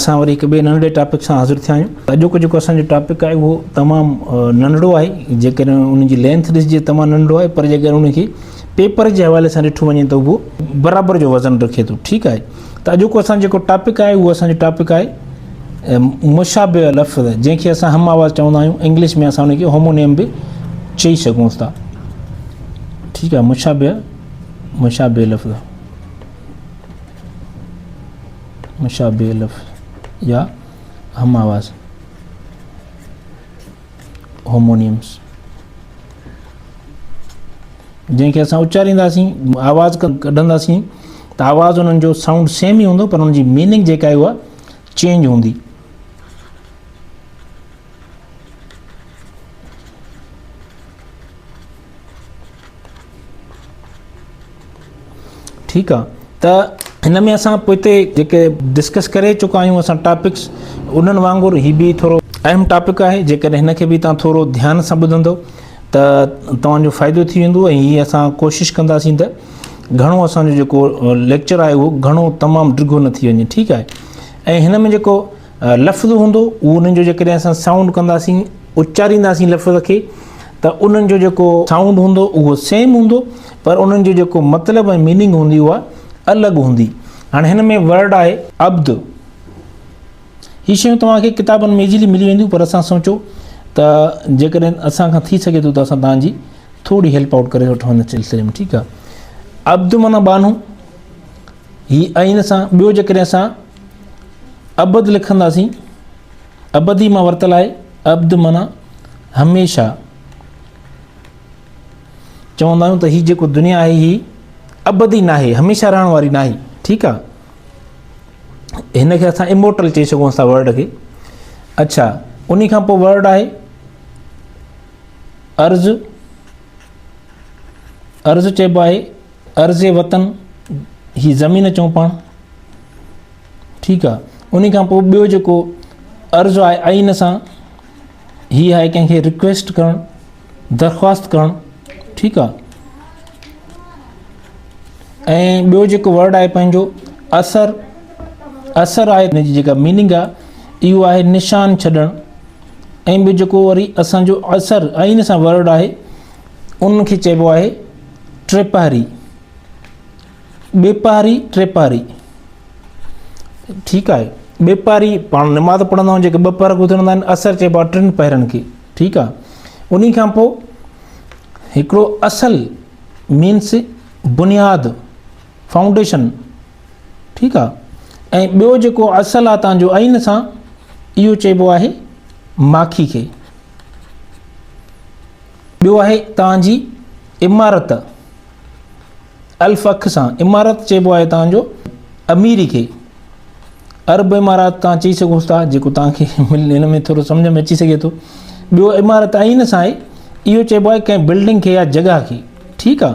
असां वरी हिकु ॿिए नंढड़े टॉपिक सां हाज़िर थिया आहियूं। अॼोको जेको असांजो टॉपिक आहे उहो तमामु नंढड़ो आहे। जेकॾहिं उनजी लेंथ ॾिसिजे तमामु नंढड़ो आहे, पर जेकॾहिं उनखे पेपर जे हवाले सां ॾिठो वञे त उहो बराबरि जो वज़न रखे थो। ठीकु आहे, त अॼोको असांजो जेको टॉपिक आहे उहो असांजो टॉपिक आहे मुशाबिह लफ़्ज़, जंहिंखे असां हम आवाज़ चवंदा आहियूं। इंग्लिश में असां उनखे होमोनियम बि चई सघूं था। ठीकु आहे, मुशाबिह लफ़्ज़, मुशाबिह लफ़्ज़ या हम आवाज़, होमोनियम्स, जंहिंखे असां उचारींदासीं, आवाज़ कढंदासीं त आवाज़ उन्हनि जो साउंड सेम ई हूंदो, पर उनजी मीनिंग जेका आहे उहा चेंज हूंदी। ठीकु आहे, त हिन में असां पोइ हिते जेके डिस्कस करे चुका आहियूं असां टॉपिक्स, उन्हनि वांगुरु हीअ बि थोरो अहम टॉपिक आहे। जेकॾहिं हिन खे बि तव्हां थोरो ध्यान सां ॿुधंदव त तव्हांजो फ़ाइदो थी वेंदो। ऐं हीअ असां कोशिशि कंदासीं त घणो असांजो जेको लेक्चर आहे उहो घणो तमामु डिघो न थी वञे। ठीकु आहे, ऐं हिन में जेको लफ़्ज़ हूंदो उहो उन्हनि जो जेकॾहिं असां साउंड कंदासीं, उचारींदासीं लफ़्ज़ खे, त उन्हनि जो जेको साउंड हूंदो उहो सेम हूंदो, पर उन्हनि जो जेको मतिलबु ऐं मीनिंग हूंदी उहा अलॻि हूंदी। हाणे हिन में वर्ड आहे अब्द। हीअ शयूं तव्हांखे किताबनि में इज़ीली मिली वेंदियूं, पर असां सोचो त जेकॾहिं असांखां थी सघे थो त असां तव्हांजी थोरी हेल्प आउट करे वठूं हिन सिलसिले में। ठीकु आहे, अब्द माना बानू, हीअ आइन सां। ॿियो जेकॾहिं असां अबद लिखंदासीं, अबदी मां वरितल आहे। अब्द माना हमेशह। चवंदा आहियूं त हीअ जेको दुनिया आहे हीअ अबदी न आहे, हमेशह रहण वारी न आहे। ठीकु आहे, हिन खे असां इमोर्टल चई सघूं था वर्ड खे। अच्छा, उन खां पोइ वर्ड आहे अर्ज़। अर्ज़ चइबो आहे अर्ज़ वतन, हीअ ज़मीन चऊं पाण। ठीकु आहे, उन खां पोइ ॿियो जेको अर्ज़ आहे आइन सां, हीअ आहे कंहिंखे रिक्वेस्ट करणु, दरख़्वास्त करणु। ठीकु आहे, ऐं ॿियो जेको वर्ड आहे पंहिंजो असर। असर आहे, हिनजी जेका मीनिंग आहे इहो आहे निशान छॾणु। ऐं ॿियो जेको वरी असांजो असर आइन सां वर्ड आहे उनखे चइबो आहे ट्रेपहरी, ॿेपहरी, ट्रेपहरी। ठीकु आहे, ॿेपहरी पाण निमाज़ पढ़ंदा आहियूं, जेके ॿ पहर गुज़रंदा आहिनि, असर चइबो आहे टिनि पहरनि खे। ठीकु आहे, उन खां पोइ हिकिड़ो असल मीन्स बुनियाद, फाउंडेशन। ठीकु आहे, ऐं ॿियो जेको असल आहे तव्हांजो आइन सां, इहो चइबो आहे माखी खे। ॿियो आहे तव्हांजी इमारत, अल्फ़ अख सां। इमारत चइबो आहे तव्हांजो अमीरी खे। अरब इमारत तव्हां चई सघो था, जेको तव्हांखे हिन में थोरो सम्झ में अची सघे थो। ॿियो इमारत आइन सां आहे, इहो चइबो आहे कंहिं बिल्डिंग खे या जॻह खे। ठीकु आहे,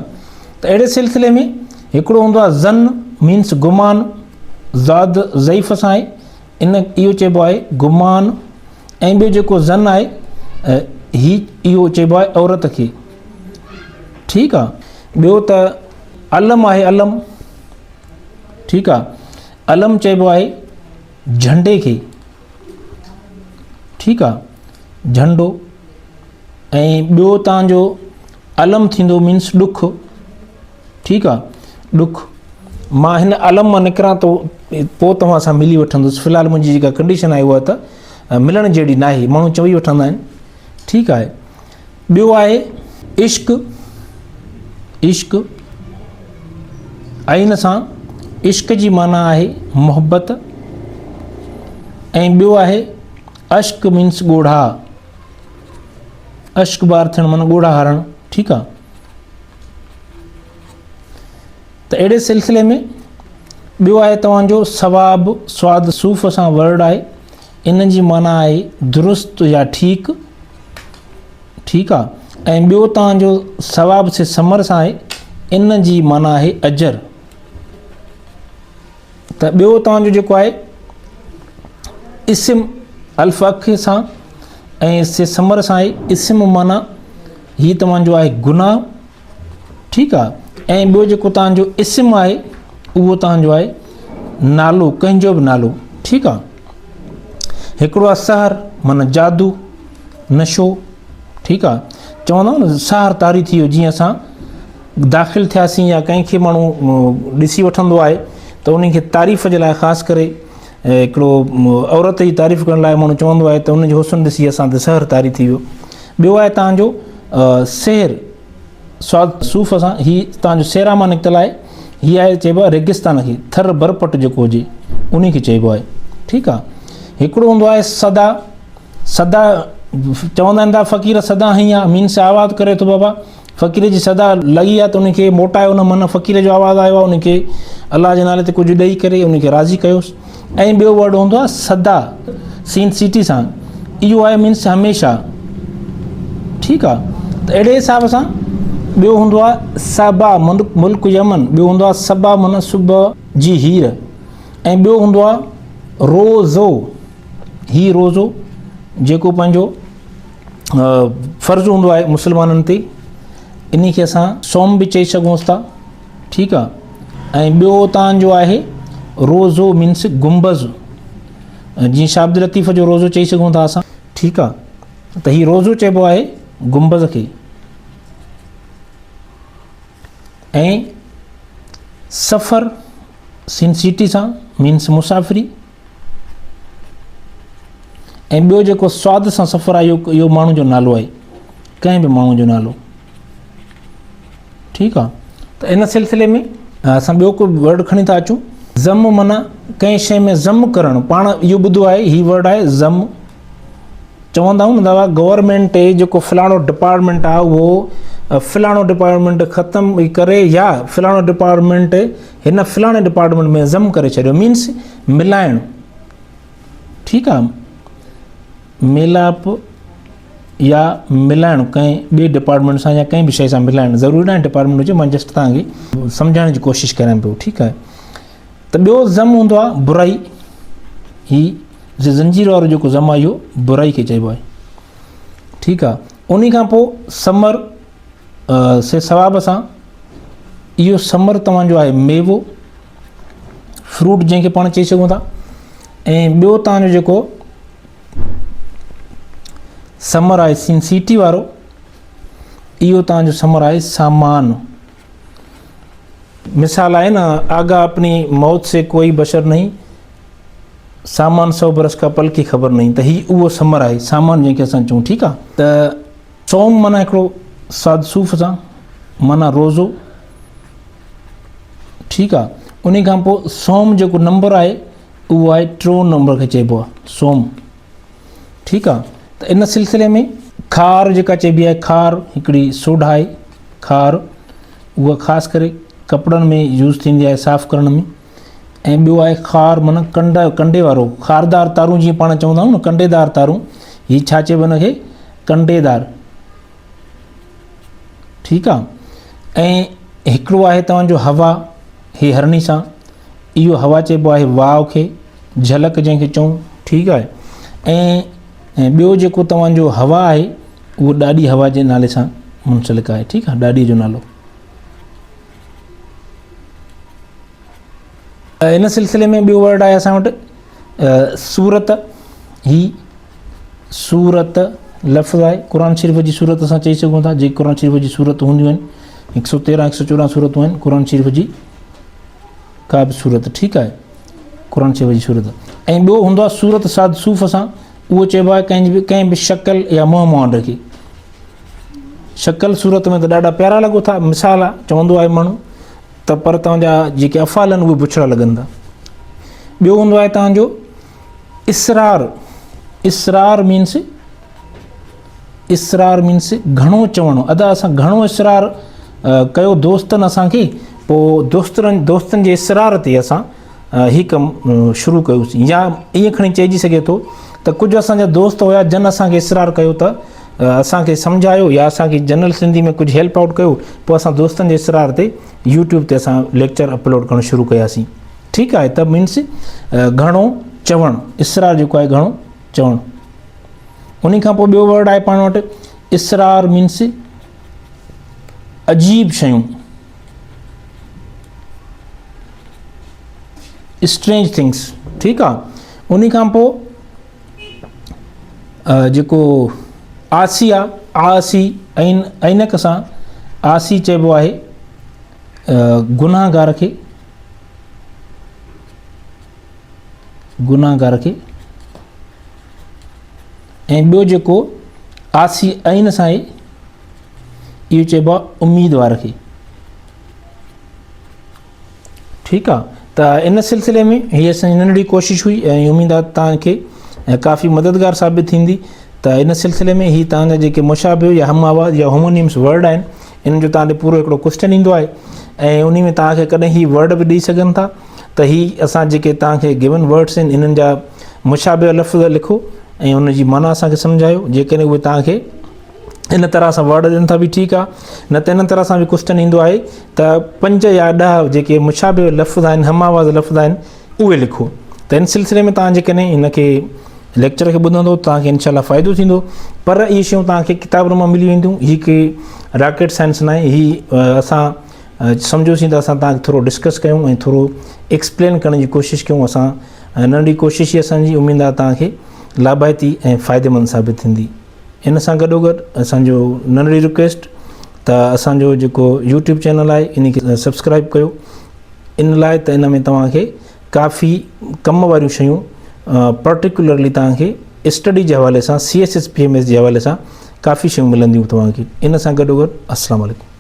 त अहिड़े सिलसिले में हिकिड़ो हूंदो आहे ज़न, मीन्स गुमान, ज़ाद ज़ईफ़ सां आहे, इहो चइबो आहे गुमान। ऐं ॿियो जेको ज़न आहे इहो चइबो आहे औरत खे। ठीकु आहे, ॿियो त अलम आहे, अलम। ठीकु आहे, अलम चइबो आहे झंडे खे। ठीकु आहे, झंडो। ऐं ॿियो तव्हांजो अलम थींदो मीन्स ॾुखु। ठीकु आहे, ॾुखु। मां हिन अलम मां निकिरां थो, पोइ तव्हां सां मिली वठंदुसि। फ़िलहालु मुंहिंजी जेका कंडीशन आहे उहा त मिलण जहिड़ी न आहे, माण्हू चई वठंदा आहिनि। ठीकु आहे, ॿियो आहे इश्क। इश्क आइन सां, इश्क जी माना आहे मोहबत। ऐं ॿियो आहे अश्क मीन्स ॻोढ़ा, अश्क बार थियणु माना ॻोढ़ा हारणु। ठीकु आहे, त अहिड़े सिलसिले में ॿियो आहे तव्हांजो सवाब। स्वाद सूफ़ सां वर्ड आहे, इन जी माना आहे दुरुस्त या ठीकु। ठीकु आहे, ऐं ॿियो तव्हांजो सवाब से समर सां आहे, इन जी माना आहे अजर। त ॿियो तव्हांजो जेको आहे इस्म, अल्फ़ अख सां ऐं से समर सां आहे, इस्म माना हीअ तव्हांजो आहे गुनाह। ठीकु आहे, ऐं ॿियो जेको तव्हांजो इस्म आहे उहो तव्हांजो आहे नालो, कंहिंजो बि नालो। ठीकु आहे, हिकिड़ो आहे सहर माना जादू नशो, ठीकु आहे। चवंदा आहियूं न सहर तारी थी वियो, जीअं असां दाख़िल थियासीं या कंहिंखे माण्हू ॾिसी वठंदो आहे त उन खे तारीफ़ जे लाइ ख़ासि करे हिकिड़ो औरत जी तारीफ़ करण लाइ माण्हू चवंदो आहे त उनजो हुस्न ॾिसी असां त सहर तारी थी वियो। ॿियो आहे तव्हांजो शहर स्वाद सूफ़ सां, हीअ तव्हांजो सेरा मां निकितल आहे। हीअ आहे चइबो आहे रेगिस्तान खे, थर बरपट जेको हुजे उन खे चइबो आहे, ठीकु आहे। हिकिड़ो हूंदो आहे सदा, सदा चवंदा आहिनि था फ़क़ीर सदा हई आहे, मीन्स आवाज़ करे थो बाबा फ़क़ीर जी सदा लॻी आहे त उनखे मोटायो न, माना फ़क़ीर जो आवाज़ु आयो आहे, उनखे अलाह जे नाले ते कुझु ॾेई करे उनखे राज़ी कयोसि। ऐं ॿियो वर्ड हूंदो आहे सदा सीन सिटी सां, इहो आहे मीन्स हमेशह, ठीकु आहे। त अहिड़े हिसाब सां ॿियो हूंदो आहे सबा मुल्क यमन, ॿियो हूंदो आहे सबा माना सुबुह जी हीर, ऐं ॿियो हूंदो आहे रोज़ो, ही रोज़ो जेको पंहिंजो फ़र्ज़ु हूंदो आहे मुस्लमाननि ते, इन खे असां सोम बि चई सघूंसि था, ठीकु आहे। ऐं ॿियो तव्हांजो आहे रोज़ो मीन्स गुंबज़, जीअं शाब्द लतीफ़ जो रोज़ो चई सघूं था असां, ठीकु आहे। त हीउ रोज़ो चइबो आहे गुंबज़ खे। ऐं सफ़र सिन सिटी सां मीन्स मुसाफ़िरी। ऐं ॿियो जेको स्वाद सां सफ़र आहे इहो माण्हू जो नालो आहे, कंहिं बि माण्हू जो नालो, ठीकु आहे। त इन सिलसिले में असां ॿियो को वर्ड खणी था अचूं, ज़म माना कंहिं शइ में ज़म करणु, पाण इहो ॿुधो आहे हीउ वर्ड आहे ज़म। चवंदा आहियूं न दादा गवर्नमेंट जेको फ़लाणो डिपार्टमेंट आहे उहो फ़लाणो डिपार्टमेंट ख़तमु करे, या फ़लाणो डिपार्टमेंट हिन फ़लाणे डिपार्टमेंट में ज़म करे छॾियो, मीन्स मिलाइणु, ठीकु आहे। मेलाप या मिलाइणु कंहिं ॿिए डिपार्टमेंट सां या कंहिं बि शइ सां मिलाइणु, ज़रूरी न आहे डिपार्टमेंट हुजे, मां जस्ट तव्हांखे सम्झाइण जी कोशिशि करियां पियो, ठीकु आहे। त ॿियो ज़म हूंदो आहे बुराई, ही ज़ंजीर वारो जेको ज़म आहे इहो बुराई खे चइबो आहे, ठीकु आहे। उन खां पोइ समर से सवाब सां, इहो समर तव्हांजो आहे मेवो, फ्रूट जंहिंखे पाण चई सघूं था। ऐं ॿियो तव्हांजो जेको समर आहे सिन सिटी वारो, इहो तव्हांजो समर आहे सामान। मिसाल आहे न आगा अपनी मौत से कोई बशर नहीं, सामान 100 बरस का पल की ख़बर नहीं, त ही उहो समर आहे सामान जंहिंखे असां चऊं, ठीकु आहे। त सोम माना हिकिड़ो साद सूफ़ सां माना रोज़ो, ठीकु आहे। उन खां पोइ सोम जेको नंबर आहे उहो आहे 3 नंबर खे चइबो आहे सोम, ठीकु आहे। त इन सिलसिले में खार जेका चइबी आहे, खार हिकिड़ी सोडा आहे, खार उहा ख़ासि करे कपिड़नि में यूज़ थींदी आहे साफ़ु करण में। ऐं ॿियो आहे खार माना कंडे वारो, खारदार तारूं जीअं पाण चवंदा आहियूं न कंडेदार तारूं, हीअ छा चइबो हिनखे कंडेदार, ठीकु आहे। ऐं हिकिड़ो आहे तव्हांजो हवा, हे हरणी सां, इहो हवा चइबो आहे वाव खे, झलक जंहिंखे चऊं, ठीकु आहे। ऐं ॿियो जेको तव्हांजो हवा आहे उहो ॾाढी हवा जे नाले सां मुंसलिक आहे, ठीकु आहे, ॾाढी जो नालो। इन सिलसिले में ॿियो वर्ड आहे असां वटि सूरत। ही सूरत लफ़्ज़ आहे, क़ुर शरीफ़ जी सूरत असां चई सघूं था, जेके क़ुर शरीफ़ जी सूरत हूंदियूं आहिनि, 113 114 सूरतूं आहिनि क़ुर शरीफ़ जी, का बि सूरत, ठीकु आहे, क़ुर शरीफ़ जी सूरत। ऐं ॿियो हूंदो आहे सूरत साद सूफ़ सां, उहो चइबो आहे कंहिं बि शक्ल या मुंहुं मुहांड खे। शक्ल सूरत में त ॾाढा प्यारा लॻो था, मिसाल आहे चवंदो आहे माण्हू त पर तव्हांजा जेके अफ़ाल आहिनि उहे बुछड़ा लॻनि था। ॿियो हूंदो आहे तव्हांजो इसरार, इसरार मीन्स घणो चवणो। अदा असां घणो इसरार कयो दोस्तनि असांखे, पोइ दोस्तनि जे इसरार ते असां हीउ कमु शुरू कयोसीं, या ईअं खणी चइजी सघे थो त कुझु असांजा दोस्त हुया जन असांखे इसरार कयो त असांखे सम्झायो या असांखे जनरल सिंधी में कुझु हेल्प आउट कयो, पोइ असां दोस्तनि जे इसरार ते यूट्यूब ते असां लेक्चर अपलोड करणु शुरू कयासीं, ठीकु आहे। त मीन्स घणो चवणु, इसरार जेको आहे घणो चवणु। उन खां पोइ ॿियो वर्ड आहे पाण वटि इसरार मीन्स अजीब शयूं, स्ट्रेंज थिंग्स, ठीकु आहे। उन खां पोइ जेको आसी आहे, आसी ऐनक सां आसी चइबो आहे गुनाहगार खे, गुनाहगार खे। ऐं ॿियो जेको आसी ऐन सां आहे इहो चइबो आहे उम्मीदवार खे। ठीकु आहे, त इन सिलसिले में हीअ असांजी नंढड़ी कोशिशि हुई ऐं उमेदु आहे तव्हांखे काफ़ी मददगार साबित थींदी। त इन सिलसिले में ही तव्हांजा जेके मुशाबिह या हम आवाज़ या होमोनिम्स वर्ड आहिनि इन जो तव्हां ॾे पूरो हिकिड़ो क्वेश्चन ईंदो आहे ऐं उन में तव्हांखे कॾहिं ही वर्ड बि ॾेई सघनि था त ही असां जेके तव्हांखे गिवन वर्ड्स आहिनि इन्हनि जा मुशाबिह लफ़्ज़ लिखो ऐं उन जी माना असांखे सम्झायो। जेकॾहिं उहे तव्हांखे इन तरह सां वर्ड ॾियनि था बि ठीकु आहे, न त इन तरह सां बि क्वेश्चन ईंदो आहे त 5 या 10 जेके मुशाबिह लफ़्ज़ आहिनि, हम आवाज़ लफ़्ज़ आहिनि, उहे लिखो। त इन सिलसिले में तव्हां जेकॾहिं इनखे लेक्चर खे ॿुधंदो तव्हांखे इनशाला फ़ाइदो थींदो। पर इहे शयूं तव्हांखे किताबनि मां मिली वेंदियूं। ही के रॉकेट साइंस न आहे, ही असां सम्झोसीं त असां तव्हांखे थोरो डिस्कस कयूं ऐं थोरो एक्सप्लेन करण जी कोशिशि कयूं। असां नंढी कोशिशि असांजी उमेदु आहे तव्हांखे लाभाइती ऐं फ़ाइदेमंद साबित थींदी। इन सां गॾोगॾु असांजो नंढड़ी रिक्वेस्ट त असांजो जेको यूट्यूब चैनल आहे इन खे सब्सक्राइब कयो, इन लाइ त इन में तव्हांखे काफ़ी कम वारियूं शयूं पर्टिकुलरली तव्हांखे स्टडी जे हवाले सां CSS PMS जे हवाले सां काफ़ी शयूं मिलंदियूं तव्हांखे। इन सां गॾोगॾु अस्सलाम वालेकुम।